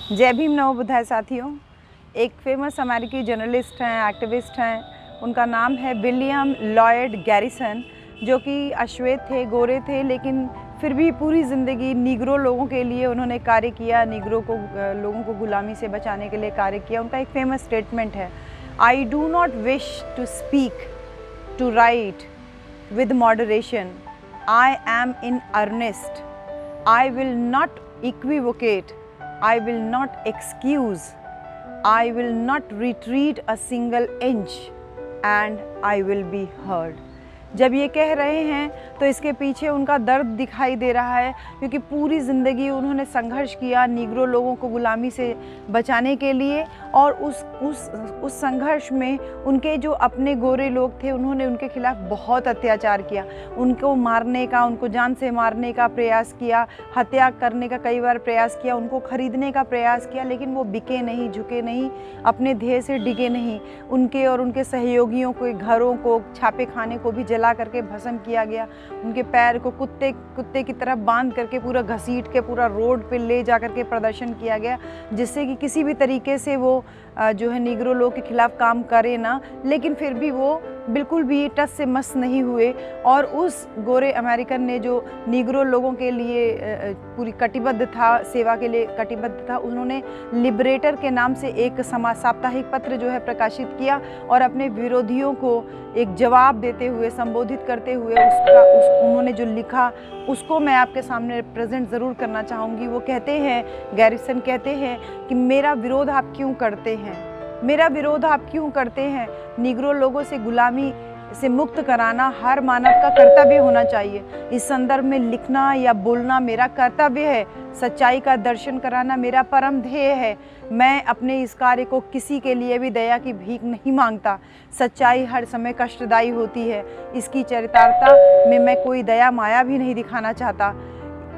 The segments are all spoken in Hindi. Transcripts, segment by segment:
जय भीम नमो बुद्धाय साथियों। एक फेमस अमेरिकी जर्नलिस्ट हैं, एक्टिविस्ट हैं, उनका नाम है विलियम लॉयड गैरिसन, जो कि अश्वेत थे, गोरे थे, लेकिन फिर भी पूरी ज़िंदगी नीग्रो लोगों के लिए उन्होंने कार्य किया, नीग्रो को लोगों को गुलामी से बचाने के लिए कार्य किया। उनका एक फेमस स्टेटमेंट है, I do not wish to speak to write with moderation, I am in earnest, I will not equivocate, I will not excuse, I will not retreat a single inch, and I will be heard। जब ये कह रहे हैं तो इसके पीछे उनका दर्द दिखाई दे रहा है, क्योंकि पूरी ज़िंदगी उन्होंने संघर्ष किया नीग्रो लोगों को गुलामी से बचाने के लिए। और उस संघर्ष में उनके जो अपने गोरे लोग थे, उन्होंने उनके खिलाफ बहुत अत्याचार किया, उनको मारने का, उनको जान से मारने का प्रयास किया, हत्या करने का कई बार प्रयास किया, उनको खरीदने का प्रयास किया, लेकिन वो बिके नहीं, झुके नहीं, अपने ध्येय से डिगे नहीं। उनके और उनके सहयोगियों के घरों को, छापे खाने को भी जला करके भस्म किया गया। उनके पैर को कुत्ते की तरह बांध करके पूरा घसीट के पूरा रोड पे ले जा करके प्रदर्शन किया गया, जिससे कि किसी भी तरीके से वो जो है नीग्रो लोग के खिलाफ काम करे ना। लेकिन फिर भी वो बिल्कुल भी टस से मस नहीं हुए, और उस गोरे अमेरिकन ने जो नीग्रो लोगों के लिए पूरी कटिबद्ध था, सेवा के लिए कटिबद्ध था, उन्होंने लिबरेटर के नाम से एक साप्ताहिक पत्र जो है प्रकाशित किया, और अपने विरोधियों को एक जवाब देते हुए, संबोधित करते हुए उन्होंने जो लिखा उसको मैं आपके सामने प्रेजेंट ज़रूर करना चाहूँगी। वो कहते हैं, गैरिसन कहते हैं कि मेरा विरोध आप क्यों करते हैं, मेरा विरोध आप क्यों करते हैं। नीग्रो लोगों से गुलामी से मुक्त कराना हर मानव का कर्तव्य होना चाहिए। इस संदर्भ में लिखना या बोलना मेरा कर्तव्य है। सच्चाई का दर्शन कराना मेरा परम ध्येय है। मैं अपने इस कार्य को किसी के लिए भी दया की भीख नहीं मांगता। सच्चाई हर समय कष्टदायी होती है, इसकी चरितार्थ में मैं कोई दया माया भी नहीं दिखाना चाहता।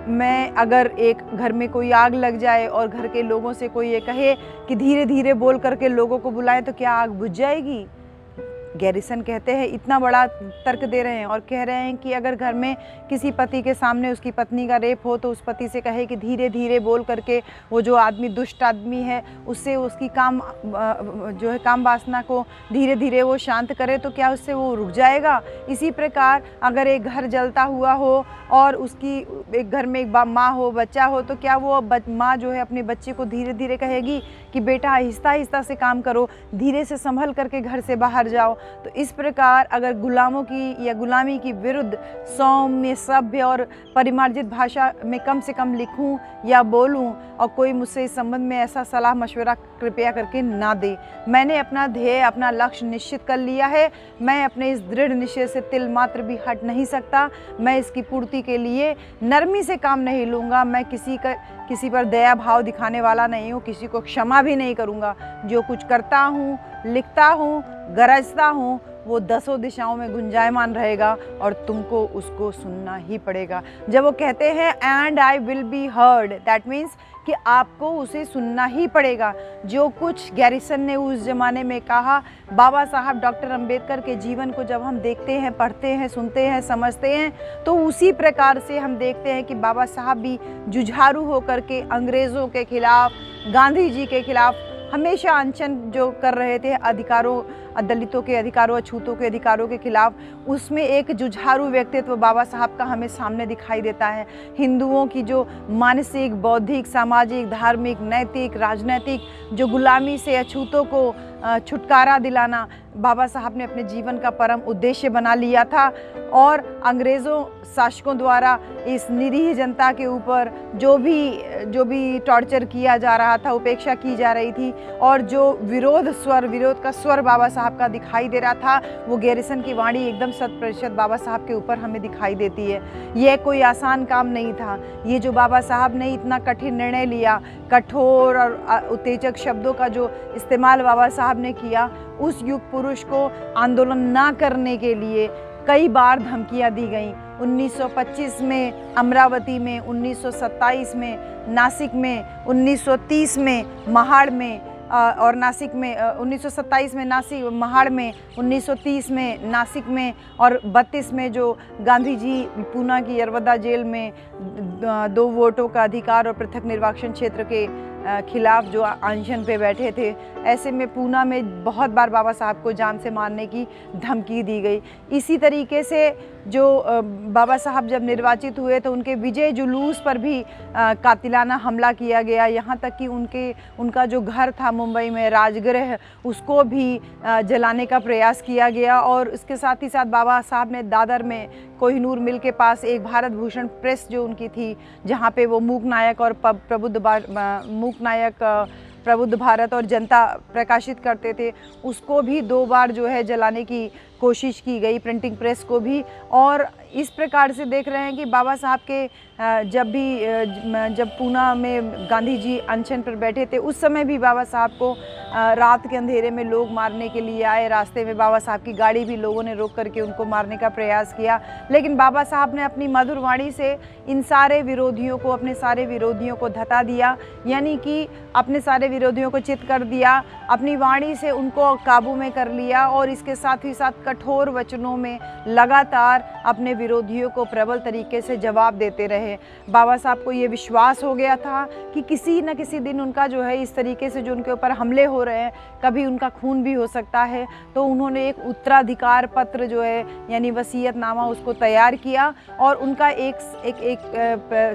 मैं अगर एक घर में कोई आग लग जाए और घर के लोगों से कोई ये कहे कि धीरे धीरे बोल करके लोगों को बुलाएं, तो क्या आग बुझ जाएगी? गैरिसन कहते हैं, इतना बड़ा तर्क दे रहे हैं और कह रहे हैं कि अगर घर में किसी पति के सामने उसकी पत्नी का रेप हो, तो उस पति से कहे कि धीरे धीरे बोल करके वो जो आदमी दुष्ट आदमी है उससे उसकी जो है काम वासना को धीरे धीरे वो शांत करे, तो क्या उससे वो रुक जाएगा? इसी प्रकार अगर एक घर जलता हुआ हो और उसकी एक घर में एक माँ हो, बच्चा हो, तो क्या वो माँ जो है अपने बच्चे को धीरे धीरे कहेगी कि बेटा आहिस्ता आहिस्ता से काम करो, धीरे से संभल करके घर से बाहर जाओ? तो इस प्रकार अगर गुलामों की या गुलामी की विरुद्ध सौम्य, सभ्य और परिमार्जित भाषा में कम से कम लिखूं या बोलूं, और कोई मुझसे इस संबंध में ऐसा सलाह मशवरा कृपया करके ना दे। मैंने अपना ध्येय, अपना लक्ष्य निश्चित कर लिया है। मैं अपने इस दृढ़ निश्चय से तिल मात्र भी हट नहीं सकता। मैं इसकी पूर्ति के लिए नरमी से काम नहीं लूँगा। मैं किसी पर दया भाव दिखाने वाला नहीं हूँ, किसी को क्षमा भी नहीं करूँगा। जो कुछ करता हूँ, लिखता हूँ, गरजता हूँ, वो दसों दिशाओं में गुंजायमान रहेगा और तुमको उसको सुनना ही पड़ेगा। जब वो कहते हैं and I will be heard, that means कि आपको उसे सुनना ही पड़ेगा। जो कुछ गैरिसन ने उस ज़माने में कहा, बाबा साहब डॉक्टर अंबेडकर के जीवन को जब हम देखते हैं, पढ़ते हैं, सुनते हैं, समझते हैं, तो उसी प्रकार से हम देखते हैं कि बाबा साहब भी जुझारू होकर के अंग्रेज़ों के खिलाफ, गांधी जी के खिलाफ हमेशा अनशन जो कर रहे थे, अधिकारों, दलितों के अधिकारों, अछूतों के अधिकारों के खिलाफ, उसमें एक जुझारू व्यक्तित्व बाबा साहब का हमें सामने दिखाई देता है। हिंदुओं की जो मानसिक, बौद्धिक, सामाजिक, धार्मिक, नैतिक, राजनैतिक जो गुलामी से अछूतों को छुटकारा दिलाना बाबा साहब ने अपने जीवन का परम उद्देश्य बना लिया था। और अंग्रेज़ों शासकों द्वारा इस निरीह जनता के ऊपर जो भी टॉर्चर किया जा रहा था, उपेक्षा की जा रही थी, और जो विरोध का स्वर बाबा साहब का दिखाई दे रहा था, वो गैरिसन की वाणी एकदम 100% बाबा साहब के ऊपर हमें दिखाई देती है। यह कोई आसान काम नहीं था। ये जो बाबा साहब ने इतना कठिन निर्णय लिया, कठोर और उत्तेजक शब्दों का जो इस्तेमाल बाबा साहब ने किया, उस युग पुरुष को आंदोलन ना करने के लिए कई बार धमकियां दी गईं। 1925 में अमरावती में, 1927 में नासिक में, 1930 में महाड़ में, और नासिक में 1927 में नासिक महाड़ में, 1930 में नासिक में, और 32 में जो गांधी जी पूना की यरवदा जेल में 2 वोटों का अधिकार और पृथक निर्वाचन क्षेत्र के खिलाफ जो अनशन पे बैठे थे। ऐसे में पूना में बहुत बार बाबा साहब को जान से मारने की धमकी दी गई। इसी तरीके से जो बाबा साहब जब निर्वाचित हुए तो उनके विजय जुलूस पर भी कातिलाना हमला किया गया। यहाँ तक कि उनका जो घर था मुंबई में राजगृह, उसको भी जलाने का प्रयास किया गया। और इसके साथ ही साथ बाबा साहब ने दादर में कोहिनूर मिल के पास एक भारत भूषण प्रेस जो उनकी थी, जहाँ पे वो मूक नायक और प्रबुद्ध भारत और जनता प्रकाशित करते थे, उसको भी 2 बार जो है जलाने की कोशिश की गई, प्रिंटिंग प्रेस को भी। और इस प्रकार से देख रहे हैं कि बाबा साहब के जब पूना में गांधी जी अनशन पर बैठे थे, उस समय भी बाबा साहब को रात के अंधेरे में लोग मारने के लिए आए। रास्ते में बाबा साहब की गाड़ी भी लोगों ने रोक करके उनको मारने का प्रयास किया, लेकिन बाबा साहब ने अपनी मधुर वाणी से इन सारे विरोधियों को, अपने सारे विरोधियों को धता दिया, यानी कि अपने सारे विरोधियों को चित कर दिया, अपनी वाणी से उनको काबू में कर लिया। और इसके साथ ही साथ कठोर वचनों में लगातार अपने विरोधियों को प्रबल तरीके से जवाब देते रहे। बाबा साहब को ये विश्वास हो गया था कि किसी न किसी दिन उनका जो है इस तरीके से जो उनके ऊपर हमले हो रहे हैं, कभी उनका खून भी हो सकता है। तो उन्होंने एक उत्तराधिकार पत्र जो है यानी वसीयतनामा उसको तैयार किया। और उनका एक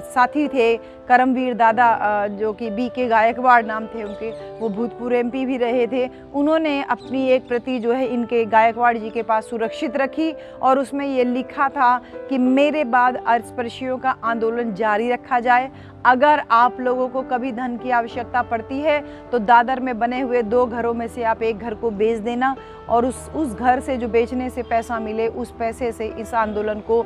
साथी थे करमवीर दादा, जो कि BK गायकवाड़ नाम थे उनके, वो भूतपूर्व MP भी रहे थे। उन्होंने अपनी एक प्रति जो है इनके गायकवाड़ जी के पास सुरक्षित रखी और उसमें ये लिखा था कि मेरे बाद अस्पृश्यों का आंदोलन जारी रखा जाए। अगर आप लोगों को कभी धन की आवश्यकता पड़ती है तो दादर में बने हुए 2 घरों में से आप एक घर को बेच देना और उस घर से जो बेचने से पैसा मिले, उस पैसे से इस आंदोलन को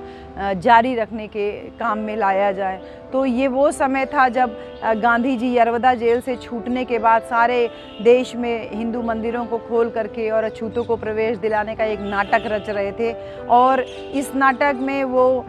जारी रखने के काम में लाया जाए। तो ये वो समय था जब गांधी जी यरवदा जेल से छूटने के बाद सारे देश में हिंदू मंदिरों को खोल करके और अछूतों को प्रवेश दिलाने का एक नाटक रच रहे थे। और इस नाटक में वो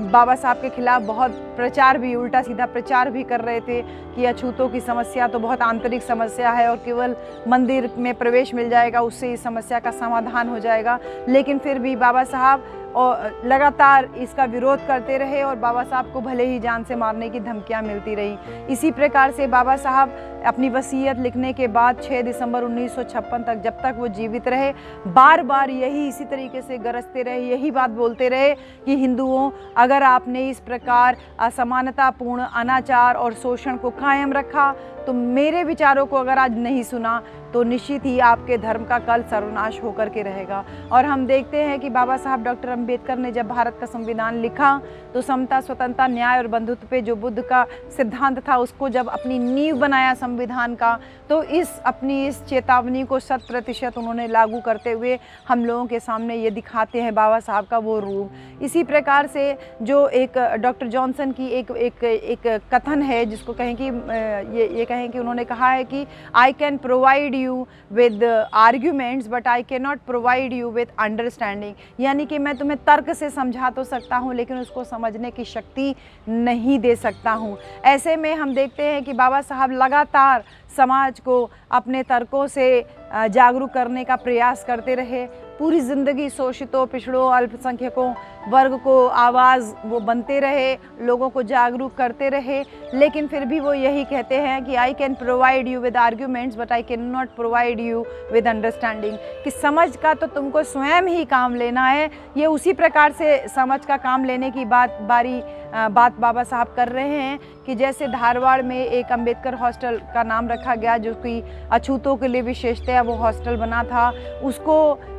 बाबा साहब के खिलाफ बहुत प्रचार भी, उल्टा सीधा प्रचार भी कर रहे थे कि अछूतों की समस्या तो बहुत आंतरिक समस्या है और केवल मंदिर में प्रवेश मिल जाएगा उससे इस समस्या का समाधान हो जाएगा। लेकिन फिर भी बाबा साहब और लगातार इसका विरोध करते रहे और बाबा साहब को भले ही जान से मारने की धमकियां मिलती रही। इसी प्रकार से बाबा साहब अपनी वसीयत लिखने के बाद 6 दिसंबर 1956 तक, जब तक वो जीवित रहे, बार बार इसी तरीके से गरजते रहे, यही बात बोलते रहे कि हिंदुओं, अगर आपने इस प्रकार असमानतापूर्ण अनाचार और शोषण को कायम रखा तो मेरे विचारों को अगर आज नहीं सुना तो निश्चित ही आपके धर्म का कल सर्वनाश होकर के रहेगा। और हम देखते हैं कि बाबा साहब डॉक्टर अंबेडकर ने जब भारत का संविधान लिखा तो समता, स्वतंत्रता, न्याय और बंधुत्व पे जो बुद्ध का सिद्धांत था उसको जब अपनी नींव बनाया संविधान का, तो अपनी इस चेतावनी को 100% उन्होंने लागू करते हुए हम लोगों के सामने ये दिखाते हैं बाबा साहब का वो रूप। इसी प्रकार से जो एक डॉक्टर जॉनसन की एक कथन है जिसको कहें कि ये कहें कि उन्होंने कहा है कि I can provide you with arguments but I can not provide you with understanding, यानी कि मैं तुम्हें तर्क से समझा तो सकता हूँ लेकिन उसको समझने की शक्ति नहीं दे सकता हूँ। ऐसे में हम देखते हैं कि बाबा साहब लगातार समाज को अपने तर्कों से जागरूक करने का प्रयास करते रहे। पूरी ज़िंदगी शोषितों, पिछड़ों, अल्पसंख्यकों वर्ग को आवाज़ वो बनते रहे, लोगों को जागरूक करते रहे। लेकिन फिर भी वो यही कहते हैं कि I can provide you with arguments but I can not provide you with understanding, कि समझ का तो तुमको स्वयं ही काम लेना है। ये उसी प्रकार से समझ का काम लेने की बात बाबा साहब कर रहे हैं कि जैसे धारवाड़ में एक अंबेडकर हॉस्टल का नाम रखा गया जो कि अछूतों के लिए विशेषतया वो हॉस्टल बना था,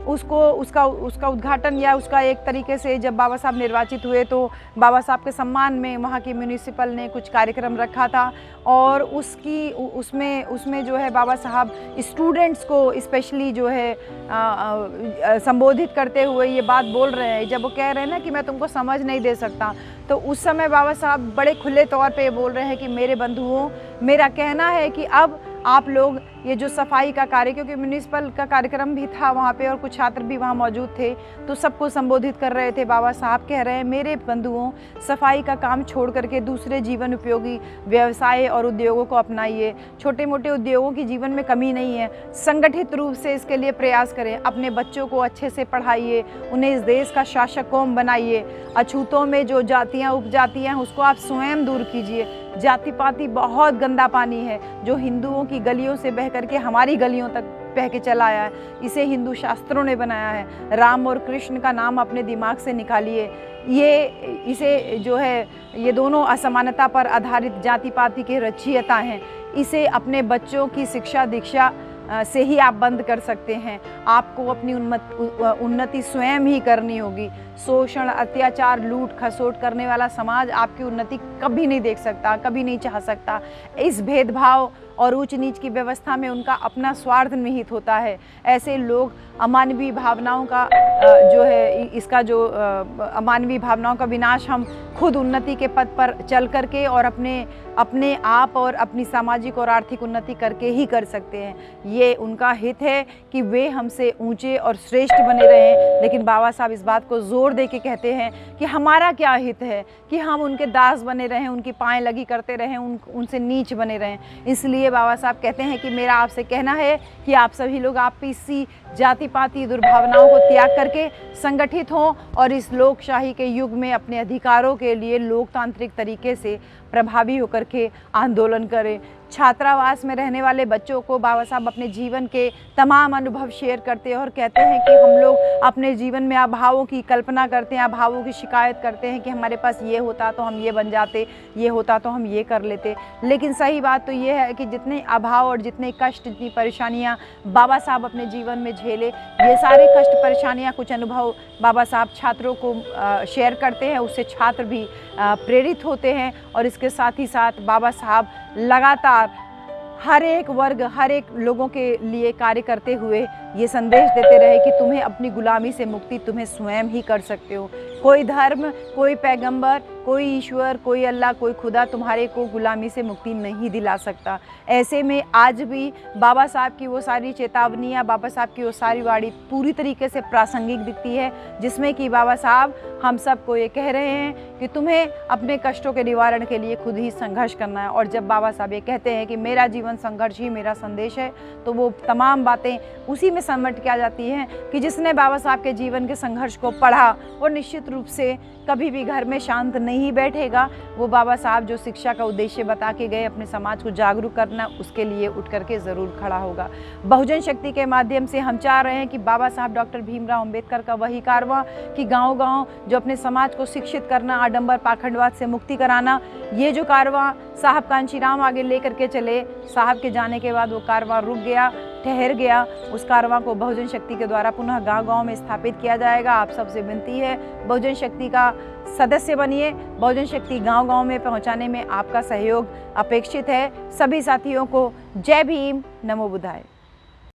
उसका उद्घाटन या उसका एक तरीके से जब बाबा साहब निर्वाचित हुए तो बाबा साहब के सम्मान में वहाँ की म्यूनिसिपल ने कुछ कार्यक्रम रखा था और उसमें जो है बाबा साहब स्टूडेंट्स को स्पेशली जो है संबोधित करते हुए ये बात बोल रहे हैं। जब वो कह रहे हैं ना कि मैं तुमको समझ नहीं दे सकता, तो उस समय बाबा साहब बड़े खुले तौर पे बोल रहे हैं कि मेरे बंधुओं, मेरा कहना है कि अब आप लोग ये जो सफाई का कार्य, क्योंकि म्यूनिसिपल का कार्यक्रम भी था वहाँ पे और कुछ छात्र भी वहाँ मौजूद थे, तो सबको संबोधित कर रहे थे। बाबा साहब कह रहे हैं मेरे बंधुओं, सफाई का काम छोड़ करके दूसरे जीवन उपयोगी व्यवसाय और उद्योगों को अपनाइए। छोटे मोटे उद्योगों की जीवन में कमी नहीं है, संगठित रूप से इसके लिए प्रयास करें। अपने बच्चों को अच्छे से पढ़ाइए, उन्हें इस देश का शासक कौम बनाइए। अछूतों में जो जातियाँ उपजातियाँ हैं उसको आप स्वयं दूर कीजिए। जाति पाति बहुत गंदा पानी है जो हिंदुओं की गलियों से बह करके हमारी गलियों तक बह के चला आया है। इसे हिंदू शास्त्रों ने बनाया है। राम और कृष्ण का नाम अपने दिमाग से निकालिए। इसे जो है ये दोनों असमानता पर आधारित जाति पाति के रचयिता हैं। इसे अपने बच्चों की शिक्षा दीक्षा से ही आप बंद कर सकते हैं। आपको अपनी उन्नति स्वयं ही करनी होगी। शोषण, अत्याचार, लूट खसोट करने वाला समाज आपकी उन्नति कभी नहीं देख सकता, कभी नहीं चाह सकता। इस भेदभाव और ऊंच नीच की व्यवस्था में उनका अपना स्वार्थ निहित होता है। ऐसे लोग अमानवीय भावनाओं का जो है इसका जो अमानवीय भावनाओं का विनाश हम खुद उन्नति के पथ पर चल करके और अपने आप और अपनी सामाजिक और आर्थिक उन्नति करके ही कर सकते हैं। ये उनका हित है कि वे हमसे ऊंचे और श्रेष्ठ बने रहें। लेकिन बाबा साहब इस बात को जोर दे के कहते हैं कि हमारा क्या हित है कि हम उनके दास बने रहें, उनकी पाएँ लगी करते रहें, उनसे नीच बने रहें। इसलिए बाबा साहब कहते हैं कि मेरा आपसे कहना है कि आप सभी लोग आप इसी जाति पाति दुर्भावनाओं को त्याग करके संगठित हों और इस लोकशाही के युग में अपने अधिकारों के लिए लोकतांत्रिक तरीके से प्रभावी होकर के आंदोलन करें। छात्रावास में रहने वाले बच्चों को बाबा साहब अपने जीवन के तमाम अनुभव शेयर करते हैं और कहते हैं कि हम लोग अपने जीवन में अभावों की कल्पना करते हैं, अभावों की शिकायत करते हैं कि हमारे पास ये होता तो हम ये बन जाते, ये होता तो हम ये कर लेते। लेकिन सही बात तो ये है कि जितने अभाव और जितने कष्ट, जितनी परेशानियाँ बाबा साहब अपने जीवन में झेले, ये सारे कष्ट, परेशानियाँ, कुछ अनुभव बाबा साहब छात्रों को शेयर करते हैं। उससे छात्र भी प्रेरित होते हैं और इसके साथ ही साथ बाबा साहब लगातार हर एक वर्ग, हर एक लोगों के लिए कार्य करते हुए ये संदेश देते रहे कि तुम्हें अपनी गुलामी से मुक्ति तुम्हें स्वयं ही कर सकते हो। कोई धर्म, कोई पैगंबर, कोई ईश्वर, कोई अल्लाह, कोई खुदा तुम्हारे को गुलामी से मुक्ति नहीं दिला सकता। ऐसे में आज भी बाबा साहब की वो सारी चेतावनियाँ, बाबा साहब की वो सारी वाणी पूरी तरीके से प्रासंगिक दिखती है, जिसमें कि बाबा साहब हम सबको ये कह रहे हैं कि तुम्हें अपने कष्टों के निवारण के लिए खुद ही संघर्ष करना है। और जब बाबा साहब ये कहते हैं कि मेरा जीवन संघर्ष ही मेरा संदेश है, तो वो तमाम बातें उसी में समट के आ जाती हैं कि जिसने बाबा साहब के जीवन के संघर्ष को पढ़ा वो निश्चित रूप से कभी भी घर में शांत नहीं बैठेगा। वो बाबा साहब जो शिक्षा का उद्देश्य बता के गए, अपने समाज को जागरूक करना, उसके लिए उठ करके ज़रूर खड़ा होगा। बहुजन शक्ति के माध्यम से हम चाह रहे हैं कि बाबा साहब डॉक्टर भीमराव अंबेडकर का वही कारवां कि गांव-गांव जो अपने समाज को शिक्षित करना, आडंबर पाखंडवाद से मुक्ति कराना, ये जो कारवां साहब कांशीराम आगे लेकर के चले, साहब के जाने के बाद वो कारवां रुक गया, ठहर गया। उस कारवां को बहुजन शक्ति के द्वारा पुनः गांव-गांव में स्थापित किया जाएगा। आप सबसे विनती है, बहुजन शक्ति का सदस्य बनिए। बहुजन शक्ति गांव-गांव में पहुंचाने में आपका सहयोग अपेक्षित है। सभी साथियों को जय भीम, नमो बुद्धाय।